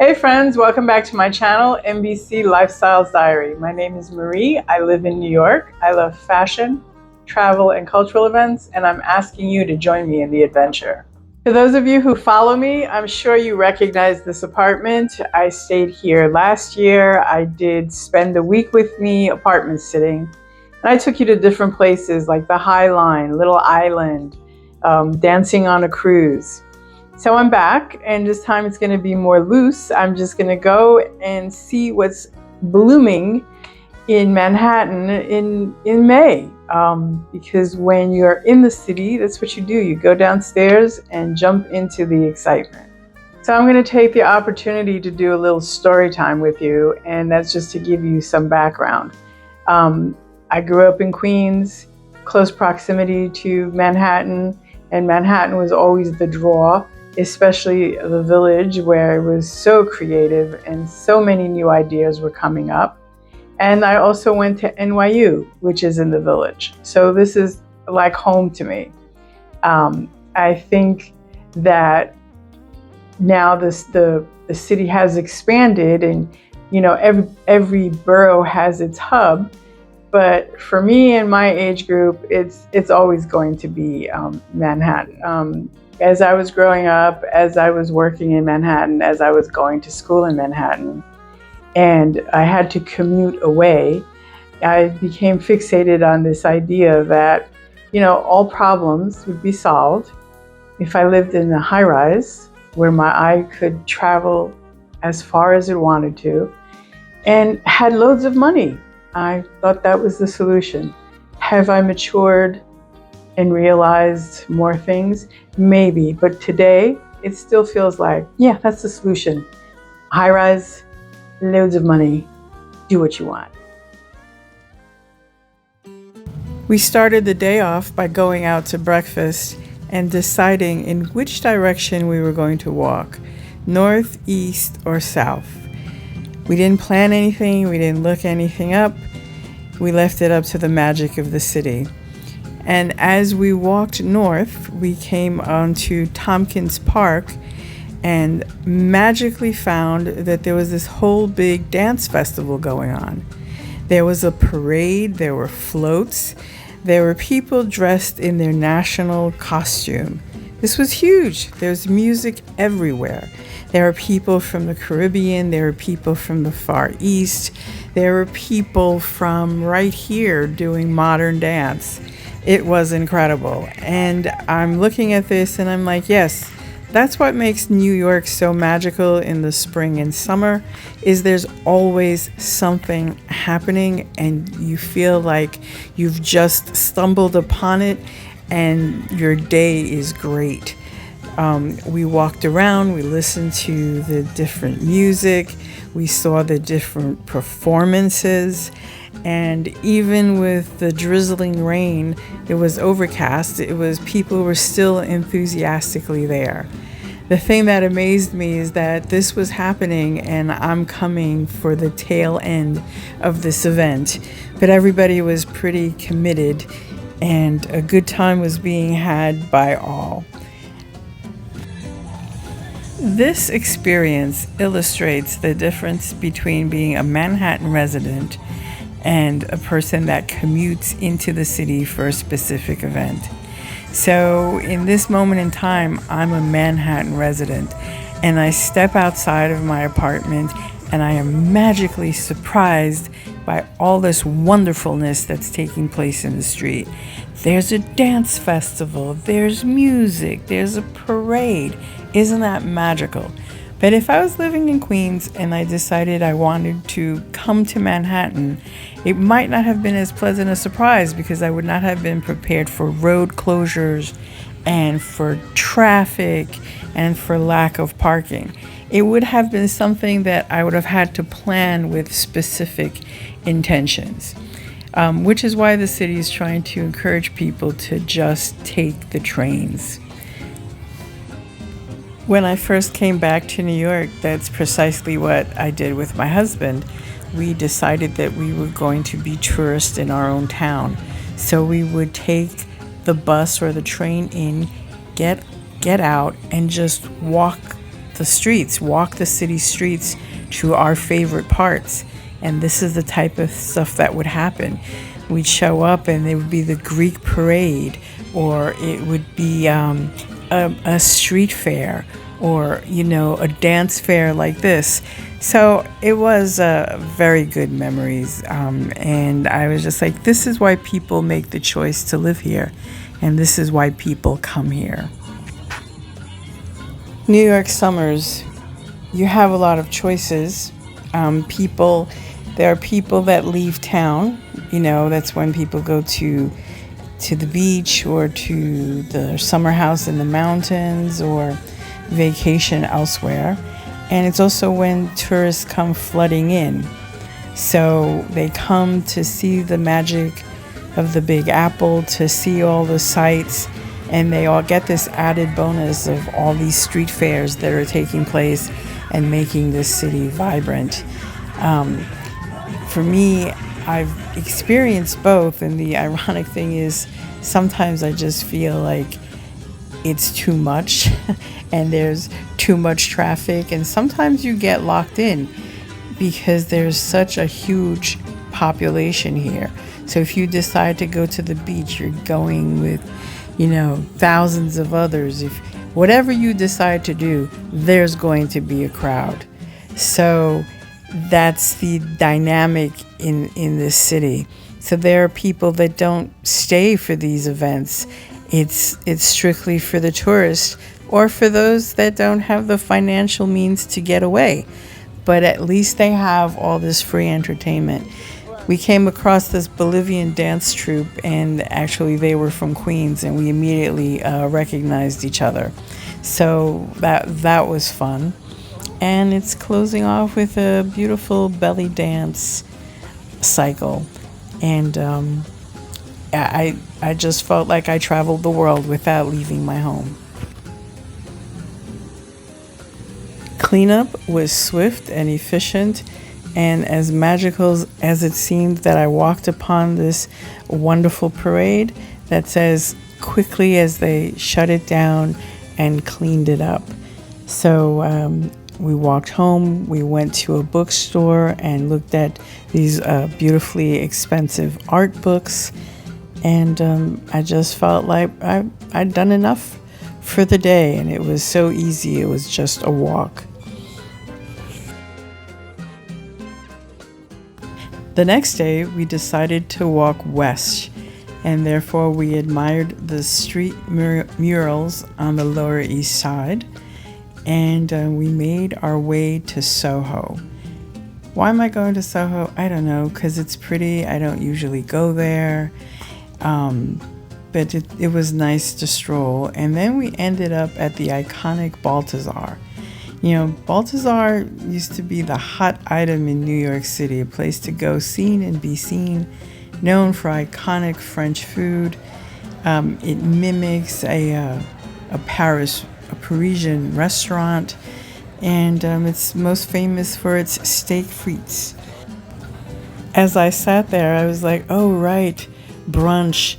Hey friends, welcome back to my channel, MBC Lifestyles Diary. My name is Marie. I live in New York. I love fashion, travel, and cultural events, and I'm asking you to join me in the adventure. For those of you who follow me, I'm sure you recognize this apartment. I stayed here last year. I did spend a week with me apartment sitting, and I took you to different places like the High Line, Little Island, dancing on a cruise. So I'm back, and this time it's going to be more loose. I'm just going to go and see what's blooming in Manhattan in May. Because when you're in the city, that's what you do. You go downstairs and jump into the excitement. So I'm going to take the opportunity to do a little story time with you, and that's just to give you some background. I grew up in Queens, close proximity to Manhattan, and Manhattan was always the draw, especially the Village, where it was so creative and so many new ideas were coming up. And I also went to NYU, which is in the Village. So this is like home to me. I think that now the city has expanded, and every borough has its hub. But for me and my age group, it's always going to be Manhattan. As I was growing up, as I was working in Manhattan, as I was going to school in Manhattan, and I had to commute away, I became fixated on this idea that, all problems would be solved if I lived in a high rise where my eye could travel as far as it wanted to and had loads of money. I thought that was the solution. Have I matured and realized more things? Maybe, but today it still feels like, yeah, that's the solution. High rise, loads of money, do what you want. We started the day off by going out to breakfast and deciding in which direction we were going to walk, north, east, or south. We didn't plan anything, we didn't look anything up. We left it up to the magic of the city. And as we walked north, we came onto Tompkins Park and magically found that there was this whole big dance festival going on. There was a parade, there were floats, there were people dressed in their national costume. This was huge. There's music everywhere. There were people from the Caribbean, there were people from the Far East, there were people from right here doing modern dance. It was incredible. And I'm looking at this and I'm like, yes, that's what makes New York so magical in the spring and summer, is there's always something happening and you feel like you've just stumbled upon it and your day is great. We walked around, we listened to the different music, we saw the different performances, and even with the drizzling rain, it was overcast, people were still enthusiastically there. The thing that amazed me is that this was happening and I'm coming for the tail end of this event, but everybody was pretty committed and a good time was being had by all. This experience illustrates the difference between being a Manhattan resident and a person that commutes into the city for a specific event. So in this moment in time, I'm a Manhattan resident and I step outside of my apartment and I am magically surprised by all this wonderfulness that's taking place in the street. There's a dance festival, there's music, there's a parade. Isn't that magical? But if I was living in Queens and I decided I wanted to come to Manhattan, it might not have been as pleasant a surprise because I would not have been prepared for road closures and for traffic and for lack of parking. It would have been something that I would have had to plan with specific intentions, which is why the city is trying to encourage people to just take the trains. When I first came back to New York, that's precisely what I did with my husband. We decided that we were going to be tourists in our own town. So we would take the bus or the train in, get out, and just walk the streets, walk the city streets to our favorite parts. And this is the type of stuff that would happen. We'd show up and it would be the Greek parade, or it would be a street fair, or, a dance fair like this. So it was very good memories. And I was just like, this is why people make the choice to live here. And this is why people come here. New York summers, you have a lot of choices. There are people that leave town. That's when people go to the beach or to the summer house in the mountains or vacation elsewhere. And it's also when tourists come flooding in. So they come to see the magic of the Big Apple, to see all the sights, and they all get this added bonus of all these street fairs that are taking place and making this city vibrant. For me, I've experienced both, and the ironic thing is sometimes I just feel like it's too much and there's too much traffic, and sometimes you get locked in because there's such a huge population here. So if you decide to go to the beach, you're going with, thousands of others. If whatever you decide to do, there's going to be a crowd. So that's the dynamic in this city. So there are people that don't stay for these events. It's strictly for the tourists or for those that don't have the financial means to get away. But at least they have all this free entertainment. We came across this Bolivian dance troupe, and actually they were from Queens, and we immediately recognized each other. So that was fun. And it's closing off with a beautiful belly dance cycle. And I just felt like I traveled the world without leaving my home. Cleanup was swift and efficient, and as magical as it seemed that I walked upon this wonderful parade, that's as quickly as they shut it down and cleaned it up. So we walked home, we went to a bookstore and looked at these beautifully expensive art books, and I just felt like I'd done enough for the day, and it was so easy. It was just a walk. The next day, we decided to walk west, and therefore we admired the street murals on the Lower East Side, and we made our way to Soho. Why am I going to Soho? I don't know, because it's pretty. I don't usually go there, but it was nice to stroll. And then we ended up at the iconic Balthazar. Balthazar used to be the hot item in New York City, a place to go seen and be seen, known for iconic French food. It mimics a Parisian restaurant, and it's most famous for its steak frites. As I sat there, I was like, oh, right, brunch.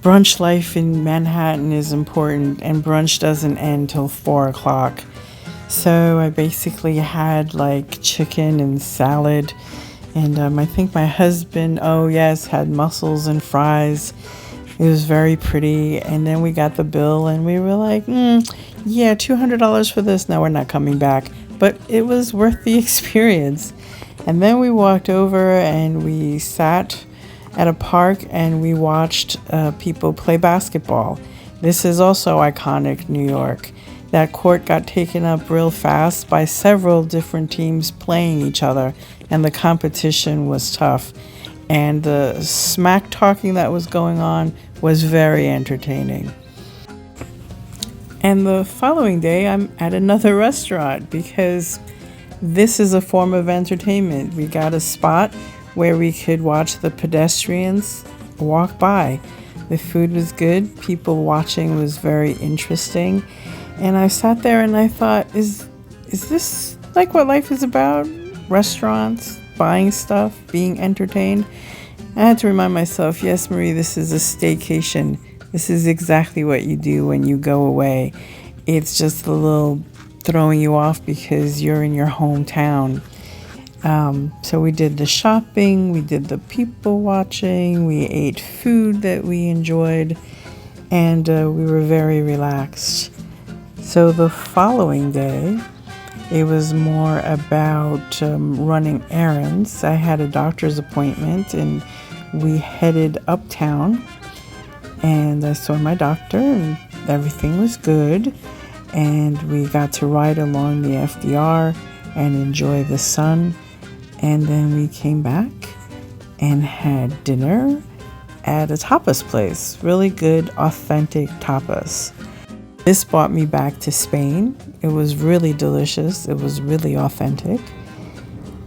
Brunch life in Manhattan is important, and brunch doesn't end till 4 o'clock. So I basically had like chicken and salad, and I think my husband, had mussels and fries. It was very pretty. And then we got the bill and we were like, $200 for this. No, we're not coming back. But it was worth the experience. And then we walked over and we sat at a park and we watched people play basketball. This is also iconic New York. That court got taken up real fast by several different teams playing each other, and the competition was tough. And the smack talking that was going on was very entertaining. And the following day, I'm at another restaurant because this is a form of entertainment. We got a spot where we could watch the pedestrians walk by. The food was good. People watching was very interesting. And I sat there and I thought, is this like what life is about? Restaurants, buying stuff, being entertained? I had to remind myself, yes, Marie, this is a staycation. This is exactly what you do when you go away. It's just a little throwing you off because you're in your hometown. So we did the shopping, we did the people watching, we ate food that we enjoyed, and we were very relaxed. So the following day, it was more about running errands. I had a doctor's appointment and we headed uptown, and I saw my doctor and everything was good, and we got to ride along the FDR and enjoy the sun. And then we came back and had dinner at a tapas place. Really good, authentic tapas. This brought me back to Spain. It was really delicious. It was really authentic.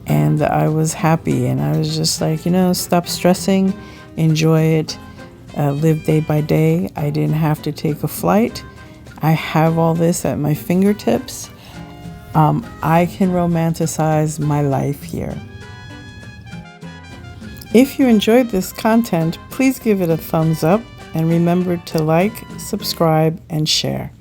And I was happy. And I was just like, stop stressing. Enjoy it. Live day by day. I didn't have to take a flight. I have all this at my fingertips. I can romanticize my life here. If you enjoyed this content, please give it a thumbs up and remember to like, subscribe, and share.